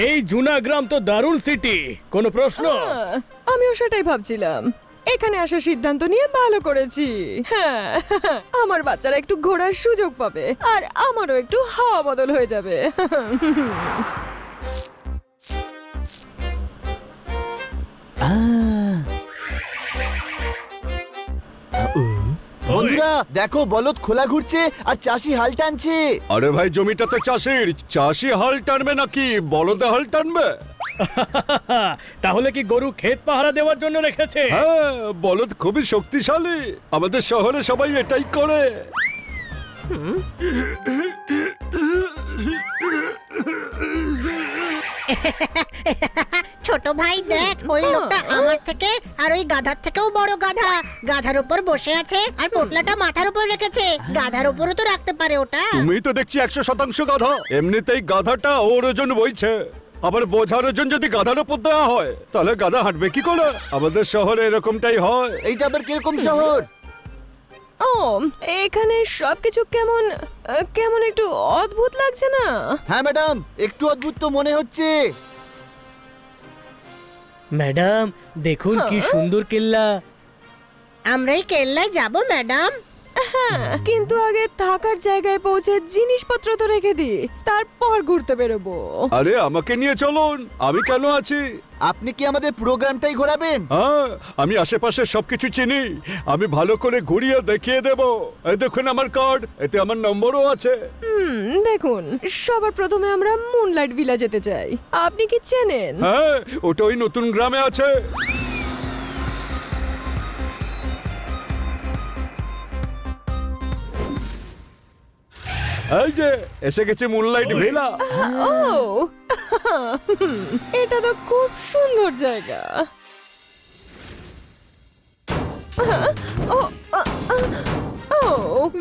এই জুনাগ্রাম তো দারুণ সিটি, কোনো প্রশ্ন? আমিও সেটাই ভাবছিলাম। এখানে আসার সিদ্ধান্ত নিয়ে ভালো করেছি। হ্যাঁ, আমার বাচ্চারা একটু ঘোরার সুযোগ পাবে আর আমারও একটু হাওয়া বদল হয়ে যাবে। বন্ধুরা দেখো, বলদ খোলা ঘুরছে আর চাষি হাল টানছে। আরে ভাই, জমিটাতে চাষি হাল টানবে নাকি বলদে হাল টানবে? তাহলে কি গরু ক্ষেত পাহারা দেওয়ার জন্য রেখেছে? হ্যাঁ, বলদ খুবই শক্তিশালী। আমাদের শহরে সবাই এটাই করে। ছোট ভাই দেখ, ওই লোকটা আমার থেকে আর ওই গাধার থেকেও বড় গাধা। গাধার উপর বসে আছে আর পোটলাটা মাথার উপর রেখেছে। গাধার উপরও তো রাখতে পারে ওটা। তুমি তো দেখছি 100% গাধা। এমনিতেই গাধাটা ওর ওজন বইছে, আবার বোঝার ওজন যদি গাধার উপর দেওয়া হয় তাহলে গাধা হাঁটবে কি করে? আমাদের শহরে এরকমটাই হয়। এইটা আবার কিরকম শহর? ও, এখানে সবকিছু কেমন কেমন একটু অদ্ভুত লাগছে না? হ্যাঁ ম্যাডাম, একটু অদ্ভুত তো মনে হচ্ছে। ম্যাডাম দেখুন কি সুন্দর কেল্লা। আমরা এই কেল্লায় যাব ম্যাডাম? হ্যাঁ, কিন্তু আগে থাকার জায়গায় পৌঁছে জিনিসপত্র তো রেখে দিই, তারপর ঘুরতে বেরোবো। আরে আমাকে নিয়ে চলুন, আমি কেন আছি। আপনি কি আমাদের প্রোগ্রামটাই ঘোরাবেন? হ্যাঁ, আমি আশেপাশে সবকিছু চিনি। আমি ভালো করে ঘুরিয়ে দেখিয়ে দেব। এই দেখুন আমার কার্ড, এতে আমার নম্বরও আছে। দেখুন, সবার প্রথমে আমরা মুনলাইট ভিলা যেতে চাই। আপনি কি চেনেন? হ্যাঁ, ওটা ওই নতুন গ্রামে আছে। এই যে এসে গেছে মুনলাইট ভিলা। ও, এটা তো খুব সুন্দর জায়গা। ও, ও,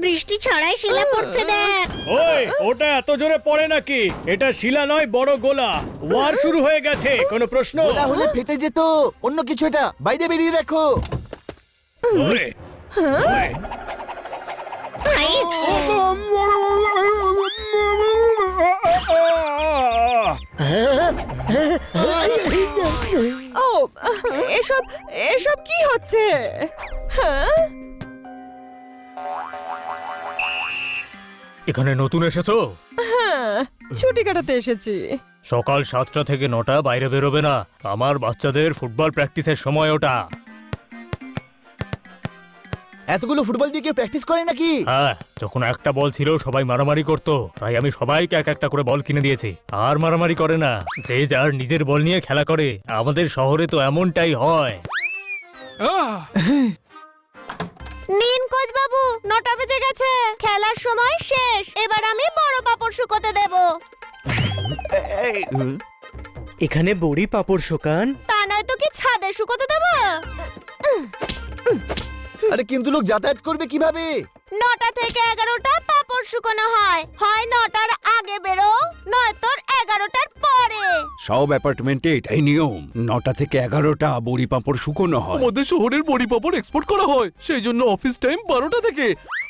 বৃষ্টি ছাড়াই শিলা পড়ছে দেখ। ওই, ওটা এত জোরে পড়ে নাকি? এটা শিলা নয়, বড় গোলা। ওয়ার শুরু হয়ে গেছে, কোনো প্রশ্ন? গোলা হলে ফেটে যেত। অন্য কিছু, এটা বাইরে বেরিয়ে দেখো। ওই, ওই, ভাই, ও, এসব এসব কি হচ্ছে? হ্যাঁ, এখানে নতুন এসেছো? হ্যাঁ, ছুটি কাটাতে এসেছি। সকাল 7টা থেকে 9টা বাইরে বেরোবে না। আমার বাচ্চাদের ফুটবল প্র্যাকটিসের সময় ওটা। এতগুলো ফুটবল দিয়ে কেউ প্র্যাকটিস করে নাকি? হ্যাঁ, যখন একটা বল ছিল সবাই মারামারি করতো, তাই আমি সবাইকে এক একটা করে বল কিনে দিয়েছি। আর মারামারি করে না, যে যার নিজের বল নিয়ে খেলা করে। আমাদের শহরে তো এমনটাই হয়। নিন কোচ বাবু, 9টা বেজে গেছে। খেলার সময় শেষ। এবার আমি বড় পাপড় শুকোতে দেব। এখানে বড়ি পাপড় শোকান। তা নয় তো কি ছাদে শুকোতে দেব? আরে কিন্তু লোক যাতায়াত করবে কিভাবে? 9টা থেকে 11টা পাপড় শুকোনো হয়। হয় 9টার আগে বেরো, নয়তো 11টার পরে। সব অ্যাপার্টমেন্টে এটাই নিয়ম। 9টা থেকে 11টা বড়ি পাঁপড় শুকনো হয়। আমাদের শহরের বড়ি পাপড় এক্সপোর্ট করা হয়, সেই জন্য অফিস টাইম 12টা থেকে।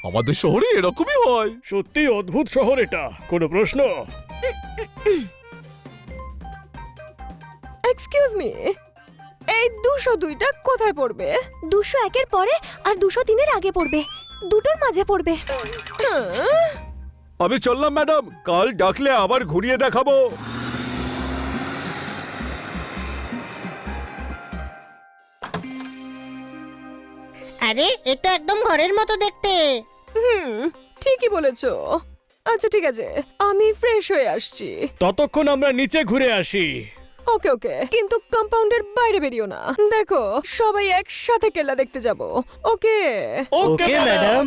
আমাদের শহরে এরকমই হয়। সত্যি অদ্ভুত শহর এটা, কোনো প্রশ্ন? এক্সকিউজ মি, এই 202টা কোথায় পড়বে? 201-এর পরে আর 203-এর আগে পড়বে। দুটোর মাঝে পড়বে। আমি চললাম ম্যাডাম, কাল ডাকলে আবার ঘুরিয়ে দেখাবো। আরে, এ তো একদম ঘরের মতো দেখতে। ঠিকই বলেছো। আচ্ছা ঠিক আছে, আমি ফ্রেশ হয়ে আসছি। ততক্ষণ আমরা নিচে ঘুরে আসি। ওকে ওকে, কিন্তু কম্পাউন্ডের বাইরে বেরিও না। দেখো, সবাই একসাথে কেল্লা দেখতে যাব। ওকে? Okay madam.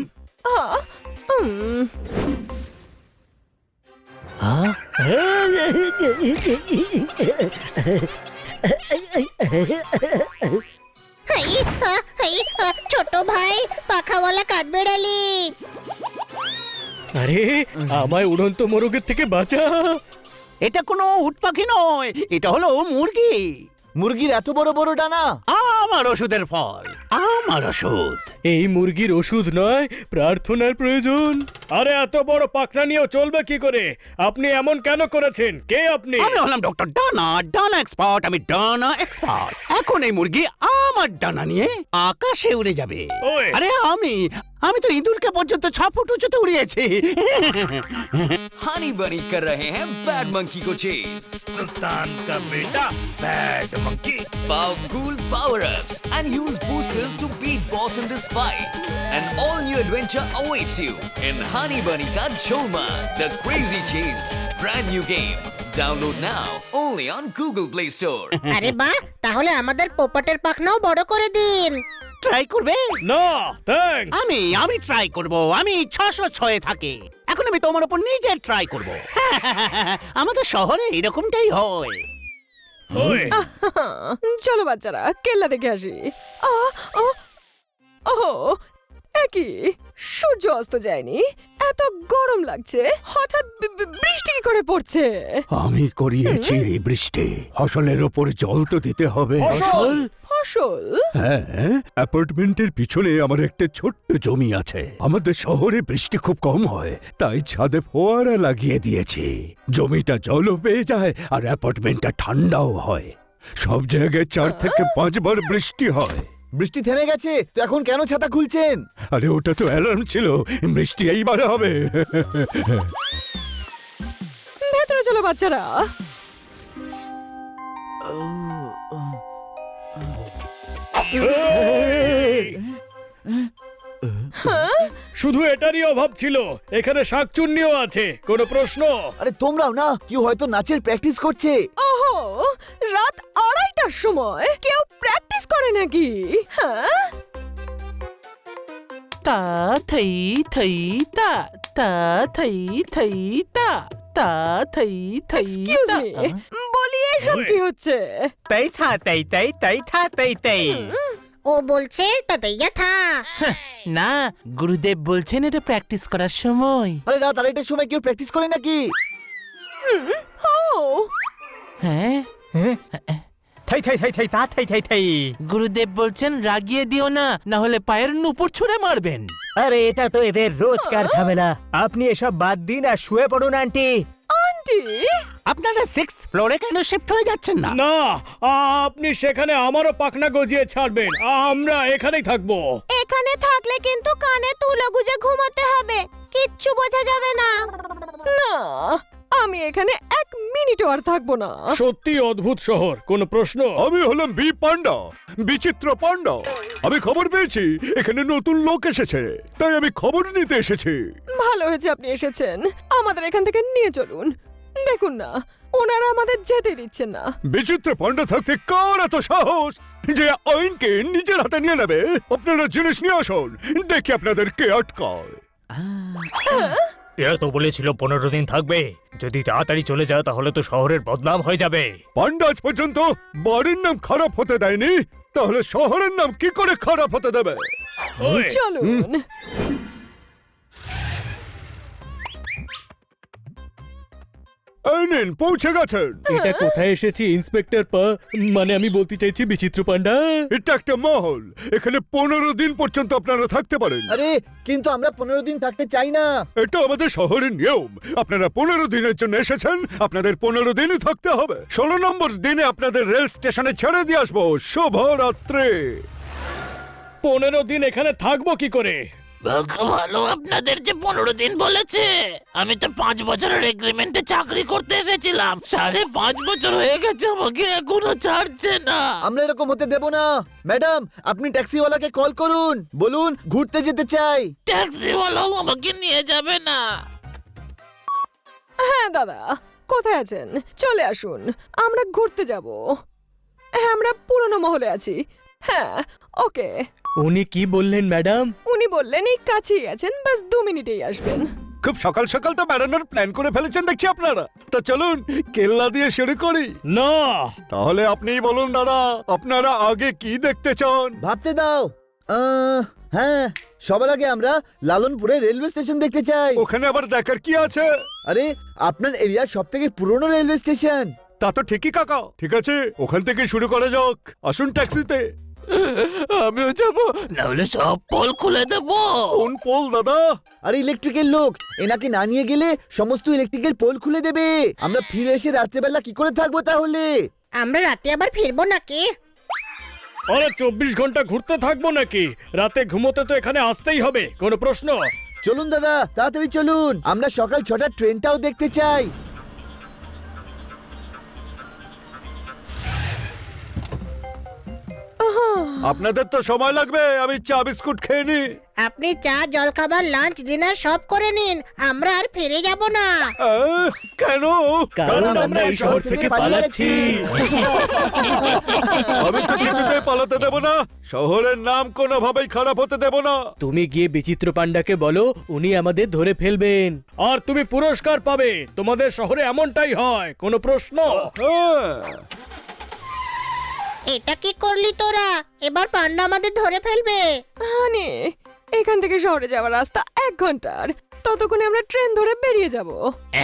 ছোট ভাই, পাখাওয়ালা কাঠবেড়ালি। আরে, আমায় উড়ন্ত মোরগের থেকে বাঁচা। এটা কোনো উট পাখি নয়, এটা হলো মুরগি। মুরগির এত বড় বড় ডানা? আমার ওষুধের ফল, আমার ওষুধ। এই মুরগির ওষুধ নয়, প্রার্থনার প্রয়োজন। আরে এত বড় পাখনা নিয়েও চলবে কি করে? আপনি এমন কেন করেছেন? কে আপনি? আমি হলাম ডক্টর ডানা, ডানা এক্সপার্ট। আমি ডানা এক্সপার্ট। এখন এই মুরগি আমার ডানা নিয়ে আকাশে উড়ে যাবে। ওই। আরে আমি তো ইঁদুরকে পর্যন্ত 6 ফুট উঁচুতে উড়িয়েছি। हनी बनी कर रहे हैं बैड मंकी को चेज। सुल्तान का बेटा bad monkey. Powerful power-ups and use boosters to beat boss in this fight. An all-new adventure awaits you in Honey Bunny Ka Jholma, the Crazy Chase. Brand new game. Download now only on Google Play Store. আরে বাহ, তাহলে আমাদের পোপটের পাখনাও বড় করে দিন। Try করবে? না thanks. আমি ট্রাই করব। আমি 606 থাকি। এখন আমি তোমার উপর নিজে ট্রাই করব। আমাদের শহরে এরকমটাই হয়। ওই। চলো বাচ্চারা কেল্লা দেখে আসি। ওহো, একই সূর্য অস্ত যায়নি, এত গরম লাগছে, হঠাৎ বৃষ্টি কি করে পড়ছে? আমি করিয়েছি এই বৃষ্টি। ফসলের ওপর জল তো দিতে হবে। ফসল? হ্যাঁ, অ্যাপার্টমেন্টের পিছনে আমার একটা ছোট্ট জমি আছে। আমাদের শহরে বৃষ্টি খুব কম হয়, তাই ছাদে ফোয়ারা লাগিয়ে দিয়েছি। জমিটা জলও পেয়ে যায় আর অ্যাপার্টমেন্টটা ঠান্ডাও হয়। সব জায়গায় 4 থেকে 5 বার বৃষ্টি হয়। বৃষ্টি থেমে গেছে তো এখন কেন ছাতা খুলছেন? আরে ওটা তো অ্যালার্ম ছিল, বৃষ্টি এইবারে হবে। ভেতরে চলো বাচ্চারা। শুধু এটারই অভাব ছিল, এখানে শাকচুন্নিও আছে। কোনো প্রশ্ন? আরে তোমরাও না, কেউ হয়তো নাচের প্র্যাকটিস করছে। ওহো, রাত 2:30টার সময় কেউ প্র্যাকটিস করে নাকি? হ্যাঁ, তা থই থই তা তা থই থই তা তা থই থই এক্সকিউজ মি, বলি এসব কি হচ্ছে? তাই থা তাই তাই তাই থা তাই তাই। ও বলছে তাতাইয়া থা। না, গুরুদেব বলছেন এটা প্র্যাকটিস করার সময়। আরে রাত 2:30টার সময় কেউ প্র্যাকটিস করে নাকি? ও, হ্যাঁ, থাই থাই থাই থাই তা থাই থাই থাই। গুরুদেব বলছেন রাগিয়ে দিও না, না হলে পায়ের নুপুর ছুঁড়ে মারবেন। আরে এটা তো এদের রোজকার ঝামেলা। আপনি এসব বাদ দিন আর শুয়ে পড়ুন আন্টি। আন্টি, আপনারা 6th ফ্লোরে কেন শিফট হয়ে যাচ্ছেন না? না, আপনি সেখানে আমারও পাখনা গজিয়ে ছাড়বেন। আমরা এখানেই থাকবো। এখানে থাকলে কিন্তু কানে তুলো গুজে ঘুমাতে হবে, কিচ্ছু বোঝা যাবে না। না, আমি এখানে 1 মিনিটও আর থাকবো না। সত্যি অদ্ভুত শহর। কোনো প্রশ্ন? আমি হলাম বি পান্ডা, বিচিত্র পান্ডা। আমি খবর পেয়েছি এখানে নতুন লোক এসেছে, তাই আমি খবর নিতে এসেছি। ভালো হয়েছে আপনি এসেছেন, আমাদের এখান থেকে নিয়ে চলুন। দেখুন না, ওনারা আমাদের যেতে দিচ্ছেন না। বিচিত্র পান্ডা থাকতে কার এত সাহস যে আইনকে নিজের হাতে নিয়ে নেবে? আপনারা জিনিস নিয়ে আসুন, দেখি আপনাদের কে আটকায়। এরা তো বলেছিল 15 দিন থাকবে। যদি তাড়াতাড়ি চলে যায় তাহলে তো শহরের বদনাম হয়ে যাবে। পান্ডা আজ পর্যন্ত বাড়ির নাম খারাপ হতে দেয়নি, তাহলে শহরের নাম কি করে খারাপ হতে দেবে? ওই। চলুন। এই নিন, পৌঁছে গেছেন। এটা কোথায় এসেছি ইন্সপেক্টর পা? মানে আমি বলতে চাইছি বিচিত্র পান্ডা। এটা একটা মহল, এখানে 15 দিন পর্যন্ত আপনারা থাকতে পারেন। আরে কিন্তু আমরা 15 দিন থাকতে চাই না। এটা আমাদের শহরের নিয়ম। আপনারা 15 দিনের জন্য এসেছেন, আপনাদের 15 দিনই থাকতে হবে। 16 নম্বর দিনে আপনাদের রেল স্টেশনে ছেড়ে দিয়ে আসবো। শুভরাত্রি। 15 দিন এখানে থাকবো কি করে? ভালো আপনাদের যে 15 দিন বলেছে। আমি তো 5 বছরের এগ্রিমেন্টে চাকরি করতে এসেছিলাম, 5.5 বছর হয়ে গেছে, আমাকে এখনো ছাড়ছে না। আমরা এরকম হতে দেব না। ম্যাডাম, আপনি ট্যাক্সিওয়ালাকে কল করুন, বলুন ঘুরতে যেতে চাই। ট্যাক্সিওয়ালাও আমাকে নিয়ে যাবে না। হ্যাঁ দাদা, কোথায় আছেন? চলে আসুন, আমরা ঘুরতে যাব। হ্যাঁ, আমরা পুরনো মহলে আছি। হ্যাঁ, ওকে। উনি কি বললেন ম্যাডাম? উনি বললেন এই কাছেই আছেন, বাস 2 মিনিটেই আসবেন। খুব সকাল সকাল তো বেড়ানোর প্ল্যান করে ফেলেছেন দেখছি আপনারা। তা চলুন কেল্লা দিয়ে শুরু করি। না, তাহলে আপনিই বলুন দাদা, আপনারা আগে কি দেখতে চান? ভাবতে দাও। হ্যাঁ, সবার আগে আমরা লালনপুরে রেলওয়ে স্টেশন দেখতে চাই। ওখানে আবার দেখার কি আছে? আরে আপনার এরিয়ার সবথেকে পুরনো রেলওয়ে স্টেশন। তা তো ঠিকই কাকা। ঠিক আছে, ওখান থেকে শুরু করা যাক। আসুন ট্যাক্সিতে। আমিও যাবো। নাহলে সব পোল খুলে দেবো। কোন পোল দাদা? আরে ইলেকট্রিকের লোক, এনাকে না নিয়ে গেলে সমস্ত ইলেকট্রিকের পোল খুলে দেবে। আমরা ফিরে এসে রাত্রেবেলা কি করে থাকবো তাহলে? আমরা রাতে আবার ফিরবো নাকি? আরে 24 ঘন্টা ঘুরতে থাকবো নাকি? রাতে ঘুমোতে তো এখানে আসতেই হবে, কোনো প্রশ্ন? চলুন দাদা, তাড়াতাড়ি চলুন, আমরা সকাল 6টার ট্রেনটাও দেখতে চাই। আপনাদের তো সময় লাগবে, আমি চা বিস্কুট খেয়ে নি। আপনি চা, জলখাবার, লাঞ্চ, ডিনার সব করে নিন, আমরা আর ফিরে যাব না। কেন? কারণ আমরা এই শহর থেকে পালাচ্ছি। আমি তো কিছুতেই পালাতে দেব না। শহরের নাম কোনোভাবেই খারাপ হতে দেব না। তুমি গিয়ে বিচিত্র পান্ডাকে বলো, উনি আমাদের ধরে ফেলবেন আর তুমি পুরস্কার পাবে। তোমাদের শহরে এমনটাই হয়, কোনো প্রশ্ন? হ্যাঁ। এটা কি করলি তোরা? এবার পান্ডা আমাদের ধরে ফেলবে। হানি, এখান থেকে শহরে যাওয়ার রাস্তা 1 ঘন্টার। ততক্ষণে আমরা ট্রেন ধরে বেরিয়ে যাব।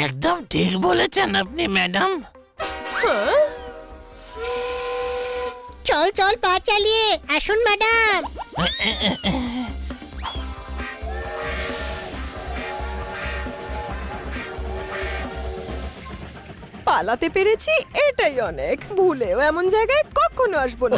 একদম ঠিক বলেছেন আপনি ম্যাডাম। চল চল, পা চালিয়ে আসুন ম্যাডাম। পালাতে পেরেছি, এটাই অনেক। ভুলেও এমন জায়গায় কখনো আসবো না।